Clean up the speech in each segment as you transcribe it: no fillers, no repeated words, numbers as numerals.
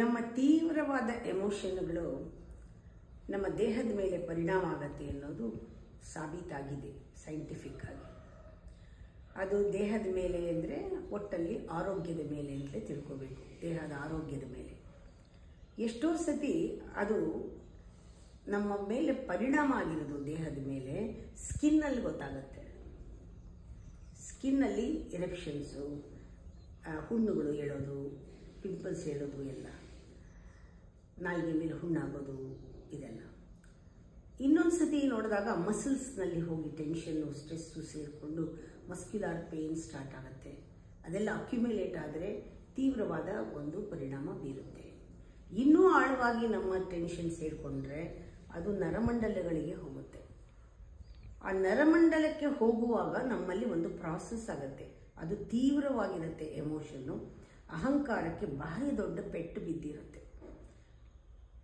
ನಮ್ಮ ತೀವ್ರವಾದ ಎಮೋಷನ್ಗಳು ನಮ್ಮ ದೇಹದ ಮೇಲೆ ಪರಿಣಾಮ ಆಗುತ್ತೆ ಅನ್ನೋದು ಸಾಬೀತಾಗಿದೆ ಸೈಂಟಿಫಿಕ್ ಆಗಿ. ಅದು ದೇಹದ ಮೇಲೆ ಅಂದರೆ ಒಟ್ಟಲ್ಲಿ ಆರೋಗ್ಯದ ಮೇಲೆ ಅಂತಲೇ ತಿಳ್ಕೋಬೇಕು. ದೇಹದ ಆರೋಗ್ಯದ ಮೇಲೆ ಎಷ್ಟೋ ಸತಿ ಅದು ನಮ್ಮ ಮೇಲೆ ಪರಿಣಾಮ ಆಗಿರೋದು ದೇಹದ ಮೇಲೆ ಸ್ಕಿನ್ನಲ್ಲಿ ಗೊತ್ತಾಗುತ್ತೆ. ಸ್ಕಿನ್ನಲ್ಲಿ ಎರಪ್ಷನ್ಸು, ಹುಣ್ಣುಗಳು ಏಳೋದು, ಪಿಂಪಲ್ಸ್ ಏಳೋದು, ಎಲ್ಲ ನಾಲಿಗೆ ಮೇಲೆ ಹುಣ್ಣಾಗೋದು, ಇದೆಲ್ಲ. ಇನ್ನೊಂದು ಸತಿ ನೋಡಿದಾಗ ಮಸಲ್ಸ್ನಲ್ಲಿ ಹೋಗಿ ಟೆನ್ಷನ್ನು, ಸ್ಟ್ರೆಸ್ಸು ಸೇರಿಕೊಂಡು ಮಸ್ಕ್ಯುಲರ್ ಪೇನ್ ಸ್ಟಾರ್ಟ್ ಆಗುತ್ತೆ. ಅದೆಲ್ಲ ಅಕ್ಯುಮುಲೇಟ್ ಆದರೆ ತೀವ್ರವಾದ ಒಂದು ಪರಿಣಾಮ ಬೀರುತ್ತೆ. ಇನ್ನೂ ಆಳವಾಗಿ ನಮ್ಮ ಟೆನ್ಷನ್ ಸೇರಿಕೊಂಡ್ರೆ ಅದು ನರಮಂಡಲಗಳಿಗೆ ಹೋಗುತ್ತೆ. ಆ ನರಮಂಡಲಕ್ಕೆ ಹೋಗುವಾಗ ನಮ್ಮಲ್ಲಿ ಒಂದು ಪ್ರಾಸೆಸ್ ಆಗುತ್ತೆ. ಅದು ತೀವ್ರವಾಗಿರುತ್ತೆ ಎಮೋಷನ್ನು. ಅಹಂಕಾರಕ್ಕೆ ಭಾರಿ ದೊಡ್ಡ ಪೆಟ್ಟು ಬಿದ್ದಿರುತ್ತೆ.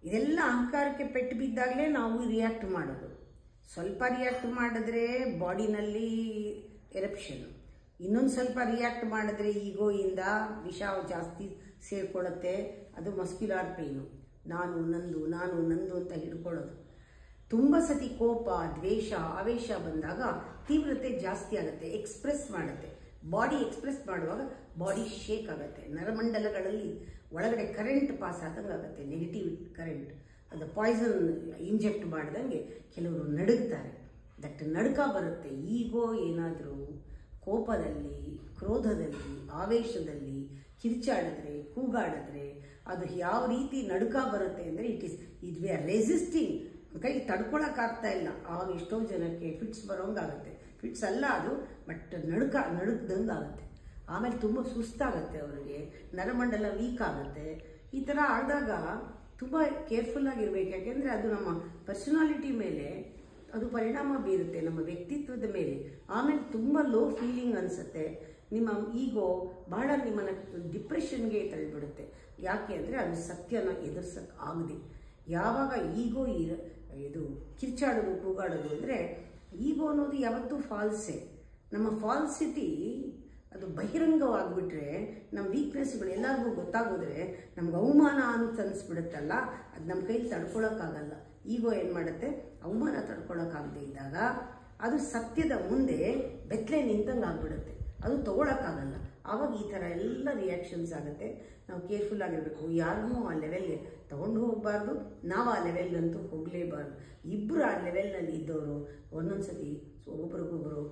ಇದೆಲ್ಲ ಅಹಂಕಾರಕ್ಕೆ ಪೆಟ್ಟು ಬಿದ್ದಾಗಲೇ ನಾವು ರಿಯಾಕ್ಟ್ ಮಾಡೋದು. ಸ್ವಲ್ಪ ರಿಯಾಕ್ಟ್ ಮಾಡಿದ್ರೆ ಬಾಡಿನಲ್ಲಿ ಎರಪ್ಷನ್, ಇನ್ನೊಂದು ಸ್ವಲ್ಪ ರಿಯಾಕ್ಟ್ ಮಾಡಿದ್ರೆ ಈಗೋಯಿಂದ ವಿಷ ಜಾಸ್ತಿ ಸೇರ್ಕೊಳ್ಳುತ್ತೆ. ಅದು ಮಸ್ಕ್ಯುಲರ್ ಪೇನು, ನಾನು ನಂದು ಅಂತ ಹಿಡ್ಕೊಳ್ಳೋದು. ತುಂಬ ಸತಿ ಕೋಪ, ದ್ವೇಷ, ಆವೇಶ ಬಂದಾಗ ತೀವ್ರತೆ ಜಾಸ್ತಿ ಆಗುತ್ತೆ, ಎಕ್ಸ್ಪ್ರೆಸ್ ಮಾಡುತ್ತೆ. ಬಾಡಿ ಎಕ್ಸ್ಪ್ರೆಸ್ ಮಾಡುವಾಗ ಬಾಡಿ ಶೇಕ್ ಆಗುತ್ತೆ. ನರಮಂಡಲಗಳಲ್ಲಿ ಒಳಗಡೆ ಕರೆಂಟ್ ಪಾಸ್ ಆದಂಗೆ ಆಗುತ್ತೆ, ನೆಗೆಟಿವ್ ಕರೆಂಟ್. ಅದು ಪಾಯ್ಸನ್ ಇಂಜೆಕ್ಟ್ ಮಾಡ್ದಂಗೆ ಕೆಲವರು ನಡುಗ್ತಾರೆ. ದಟ್ ನಡುಕ ಬರುತ್ತೆ. ಈಗೋ ಏನಾದರೂ ಕೋಪದಲ್ಲಿ, ಕ್ರೋಧದಲ್ಲಿ, ಆವೇಶದಲ್ಲಿ ಕಿರ್ಚಾಡಿದ್ರೆ, ಕೂಗಾಡಿದ್ರೆ ಅದು ಯಾವ ರೀತಿ ನಡುಕ ಬರುತ್ತೆ ಅಂದರೆ ಇಟ್ ವಿ ಆರ್ ರೆಸಿಸ್ಟಿಂಗ್. ಕೈ ತಡ್ಕೊಳಕ್ಕಾಗ್ತಾ ಇಲ್ಲ. ಆವಾಗ ಎಷ್ಟೋ ಜನಕ್ಕೆ ಫಿಟ್ಸ್ ಬರೋಂಗಾಗುತ್ತೆ. ಫಿಟ್ಸ್ ಅಲ್ಲ ಅದು, ಬಟ್ ನಡುಗ್ದಂಗೆ ಆಗುತ್ತೆ. ಆಮೇಲೆ ತುಂಬ ಸುಸ್ತಾಗುತ್ತೆ ಅವರಿಗೆ, ನರಮಂಡಲ ವೀಕ್ ಆಗುತ್ತೆ. ಈ ಥರ ಆದಾಗ ತುಂಬ ಕೇರ್ಫುಲ್ ಆಗಿರ್ಬೇಕು. ಯಾಕೆಂದರೆ ಅದು ನಮ್ಮ ಪರ್ಸನಾಲಿಟಿ ಮೇಲೆ ಅದು ಪರಿಣಾಮ ಬೀರುತ್ತೆ, ನಮ್ಮ ವ್ಯಕ್ತಿತ್ವದ ಮೇಲೆ. ಆಮೇಲೆ ತುಂಬ ಲೋ ಫೀಲಿಂಗ್ ಅನಿಸುತ್ತೆ. ನಿಮ್ಮ ಈಗೋ ಬಹಳ ನಿಮ್ಮನ್ನು ಡಿಪ್ರೆಷನ್ಗೆ ತಳ್ಳಿಬಿಡುತ್ತೆ. ಯಾಕೆ ಅಂದರೆ ಅದು ಸತ್ಯನ ಎದುರಿಸಕ್ಕೆ ಆಗದೆ. ಯಾವಾಗ ಈಗೋ ಇದು ಕಿರ್ಚಾಡೋದು, ಕೂಗಾಡೋದು ಅಂದರೆ ಈಗೋ ಅನ್ನೋದು ಯಾವತ್ತೂ ಫಾಲ್ಸೇ. ನಮ್ಮ ಫಾಲ್ಸಿಟಿ ಅದು ಬಹಿರಂಗವಾಗಿಬಿಟ್ರೆ, ನಮ್ಮ ವೀಕ್ನೆಸ್ಗಳು ಎಲ್ಲರಿಗೂ ಗೊತ್ತಾಗೋದ್ರೆ ನಮ್ಗೆ ಅವಮಾನ ಅಂತ ಅನಿಸ್ಬಿಡುತ್ತಲ್ಲ, ಅದು ನಮ್ಮ ಕೈಲಿ ತಡ್ಕೊಳಕ್ಕಾಗಲ್ಲ. ಈಗೋ ಏನು ಮಾಡುತ್ತೆ, ಅವಮಾನ ತಡ್ಕೊಳಕ್ಕಾಗದೆ ಇದ್ದಾಗ ಅದು ಸತ್ಯದ ಮುಂದೆ ಬೆತ್ತಲೆ ನಿಂತಂಗೆ ಆಗ್ಬಿಡುತ್ತೆ. ಅದು ತೊಗೊಳಕ್ಕಾಗಲ್ಲ. ಆವಾಗ ಈ ಥರ ಎಲ್ಲ ರಿಯಾಕ್ಷನ್ಸ್ ಆಗುತ್ತೆ. ನಾವು ಕೇರ್ಫುಲ್ ಆಗಿರಬೇಕು. ಯಾರನ್ನೂ ಆ ಲೆವೆಲ್ಗೆ ತೊಗೊಂಡು ಹೋಗಬಾರ್ದು, ನಾವು ಆ ಲೆವೆಲ್ಗಂತೂ ಹೋಗಲೇಬಾರ್ದು. ಇಬ್ಬರು ಆ ಲೆವೆಲ್ನಲ್ಲಿ ಇದ್ದವರು ಒಂದೊಂದು ಸತಿ ಒಬ್ಬರಿಗೊಬ್ಬರು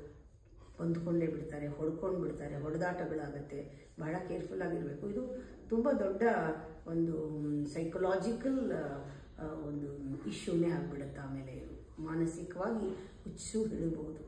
ಹೊಂದ್ಕೊಂಡೇ ಬಿಡ್ತಾರೆ, ಹೊಡ್ಕೊಂಡು ಬಿಡ್ತಾರೆ, ಹೊಡೆದಾಟಗಳಾಗುತ್ತೆ. ಬಹಳ ಕೇರ್ಫುಲ್ ಆಗಿರಬೇಕು. ಇದು ತುಂಬ ದೊಡ್ಡ ಒಂದು ಸೈಕಲಾಜಿಕಲ್ ಒಂದು ಇಶ್ಯೂನೇ ಆಗಿಬಿಡುತ್ತೆ. ಆಮೇಲೆ ಇದು ಮಾನಸಿಕವಾಗಿ ಹುಚ್ಚು ಹಿಡಿಬಹುದು.